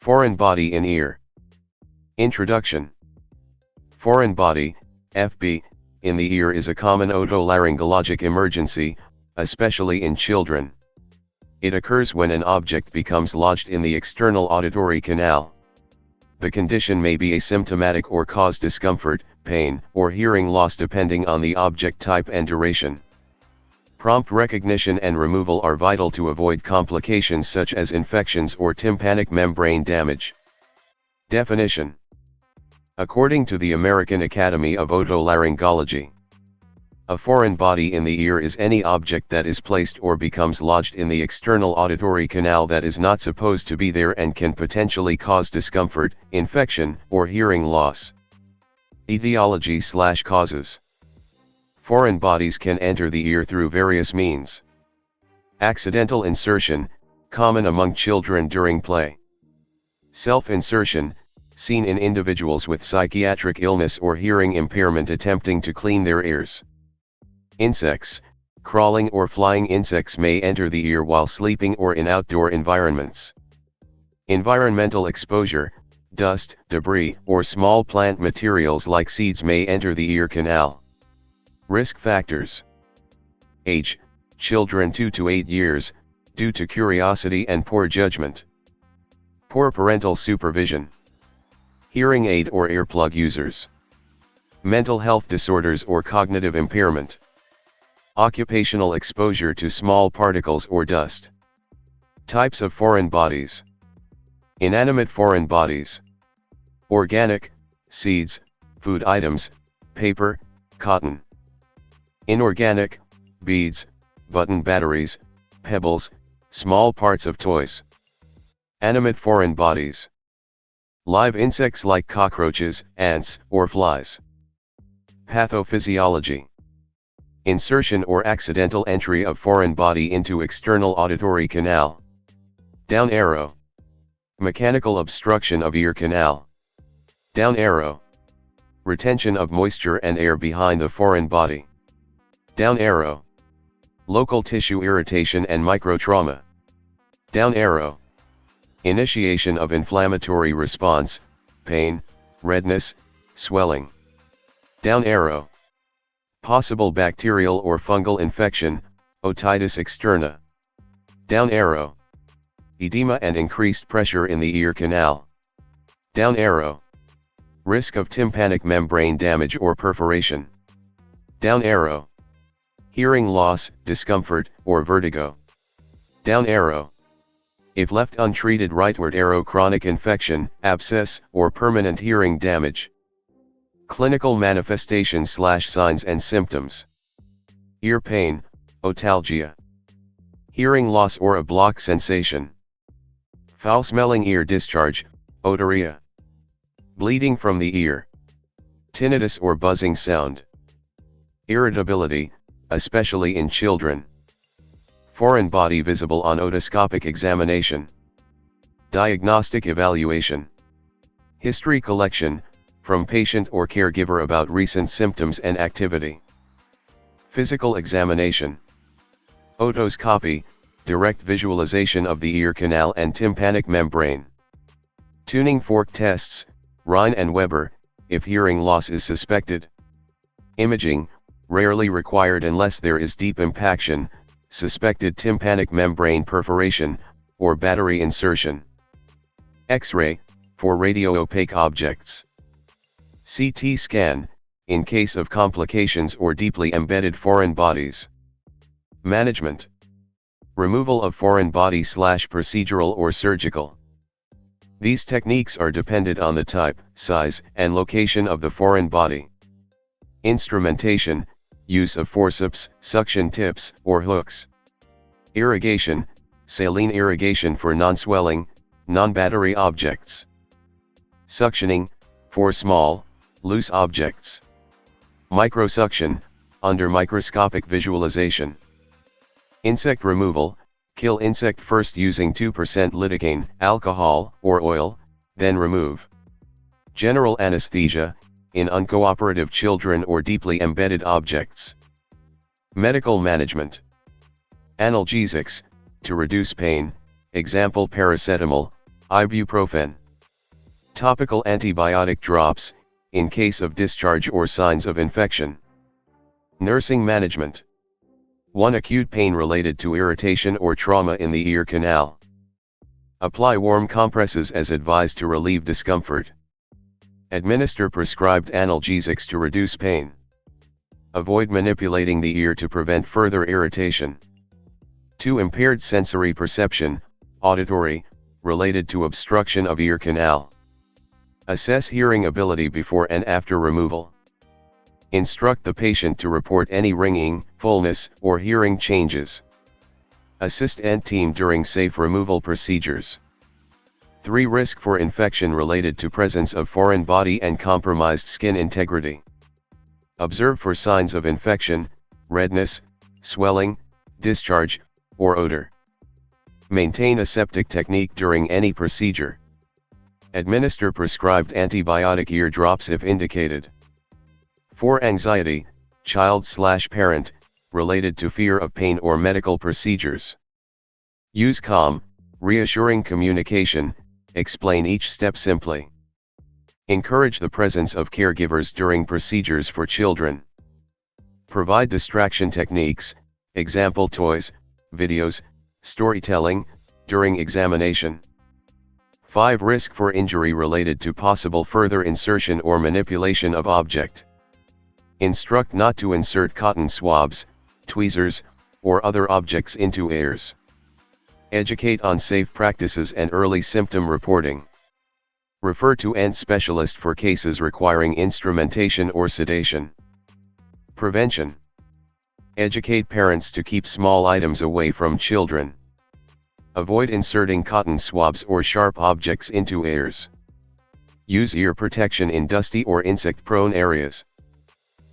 Foreign body in ear. Introduction. Foreign body, FB, in the ear is a common otolaryngologic emergency, especially in children. It occurs when an object becomes lodged in the external auditory canal. The condition may be asymptomatic or cause discomfort, pain, or hearing loss depending on the object type and duration. Prompt recognition and removal are vital to avoid complications such as infections or tympanic membrane damage. Definition. According to the American Academy of Otolaryngology, a foreign body in the ear is any object that is placed or becomes lodged in the external auditory canal that is not supposed to be there and can potentially cause discomfort, infection, or hearing loss. Etiology/causes. Foreign bodies can enter the ear through various means. Accidental insertion, common among children during play. Self-insertion, seen in individuals with psychiatric illness or hearing impairment attempting to clean their ears. Insects, crawling or flying insects may enter the ear while sleeping or in outdoor environments. Environmental exposure, dust, debris, or small plant materials like seeds may enter the ear canal. Risk factors. Age, children 2 to 8 years, due to curiosity and poor judgment. Poor parental supervision. Hearing aid or earplug users. Mental health disorders or cognitive impairment. Occupational exposure to small particles or dust. Types of foreign bodies. Inanimate foreign bodies. Organic, seeds, food items, paper, cotton. Inorganic, beads, button batteries, pebbles, small parts of toys. Animate foreign bodies. Live insects like cockroaches, ants, or flies. Pathophysiology. Insertion or accidental entry of foreign body into external auditory canal. Down arrow. Mechanical obstruction of ear canal. Down arrow. Retention of moisture and air behind the foreign body. Down arrow. Local tissue irritation and microtrauma. Down arrow. Initiation of inflammatory response, pain, redness, swelling. Down arrow. Possible bacterial or fungal infection, otitis externa. Down arrow. Edema and increased pressure in the ear canal. Down arrow. Risk of tympanic membrane damage or perforation. Down arrow. Hearing loss, discomfort, or vertigo. Down arrow. If left untreated, rightward arrow, chronic infection, abscess, or permanent hearing damage. Clinical manifestations/signs and symptoms. Ear pain, otalgia. Hearing loss or a block sensation. Foul-smelling ear discharge, otorrhea. Bleeding from the ear. Tinnitus or buzzing sound. Irritability, especially in children. Foreign body visible on otoscopic examination. Diagnostic evaluation. History collection, from patient or caregiver about recent symptoms and activity. Physical examination. Otoscopy, direct visualization of the ear canal and tympanic membrane. Tuning fork tests, Rhine and Weber, if hearing loss is suspected. Imaging, rarely required unless there is deep impaction, suspected tympanic membrane perforation, or battery insertion. X-ray, for radio-opaque objects. CT scan, in case of complications or deeply embedded foreign bodies. Management. Removal of foreign body / procedural or surgical. These techniques are dependent on the type, size, and location of the foreign body. Instrumentation, use of forceps, suction tips, or hooks. Irrigation, saline irrigation for non-swelling, non-battery objects. Suctioning, for small, loose objects. Microsuction, under microscopic visualization. Insect removal, kill insect first using 2% lidocaine, alcohol, or oil, then remove. General anesthesia, in uncooperative children or deeply embedded objects. Medical management. Analgesics, to reduce pain, example paracetamol, Ibuprofen. Topical antibiotic drops, in case of discharge or signs of infection. Nursing management. 1. Acute pain related to irritation or trauma in the ear canal. Apply warm compresses as advised to relieve discomfort. Administer prescribed analgesics to reduce pain. Avoid manipulating the ear to prevent further irritation. 2. Impaired sensory perception, auditory, related to obstruction of ear canal. Assess hearing ability before and after removal. Instruct the patient to report any ringing, fullness, or hearing changes. Assist ENT team during safe removal procedures. 3. Risk for infection related to presence of foreign body and compromised skin integrity. Observe for signs of infection, redness, swelling, discharge, or odor. Maintain aseptic technique during any procedure. Administer prescribed antibiotic ear drops if indicated. 4. Anxiety, child/parent, related to fear of pain or medical procedures. Use calm, reassuring communication, explain each step simply. Encourage the presence of caregivers during procedures for children. Provide distraction techniques, example toys, videos, storytelling, during examination. 5. Risk for injury related to possible further insertion or manipulation of object. Instruct not to insert cotton swabs, tweezers, or other objects into ears. Educate on safe practices and early symptom reporting. Refer to ENT specialist for cases requiring instrumentation or sedation. Prevention. Educate parents to keep small items away from children. Avoid inserting cotton swabs or sharp objects into ears. Use ear protection in dusty or insect-prone areas.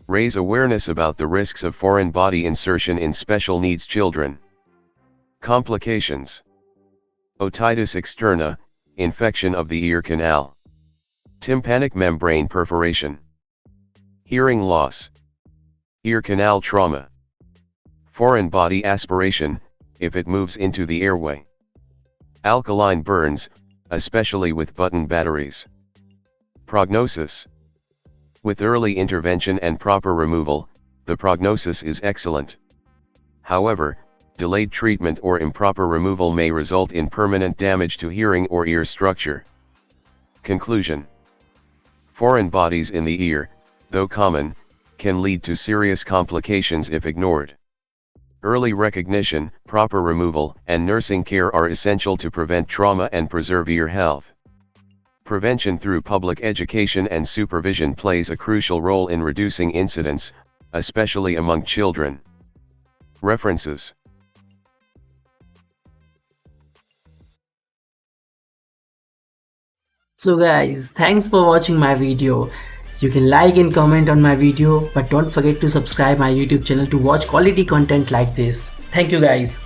Raise awareness about the risks of foreign body insertion in special needs children. Complications. Otitis externa, infection of the ear canal. Tympanic membrane perforation. Hearing loss. Ear canal trauma. Foreign body aspiration, if it moves into the airway. Alkaline burns, especially with button batteries. Prognosis. With early intervention and proper removal, the prognosis is excellent. However, delayed treatment or improper removal may result in permanent damage to hearing or ear structure. Conclusion. Foreign bodies in the ear, though common, can lead to serious complications if ignored. Early recognition, proper removal, and nursing care are essential to prevent trauma and preserve ear health. Prevention through public education and supervision plays a crucial role in reducing incidents, especially among children. References. So guys, thanks for watching my video. You can like and comment on my video, but don't forget to subscribe my YouTube channel to watch quality content like this. Thank you guys.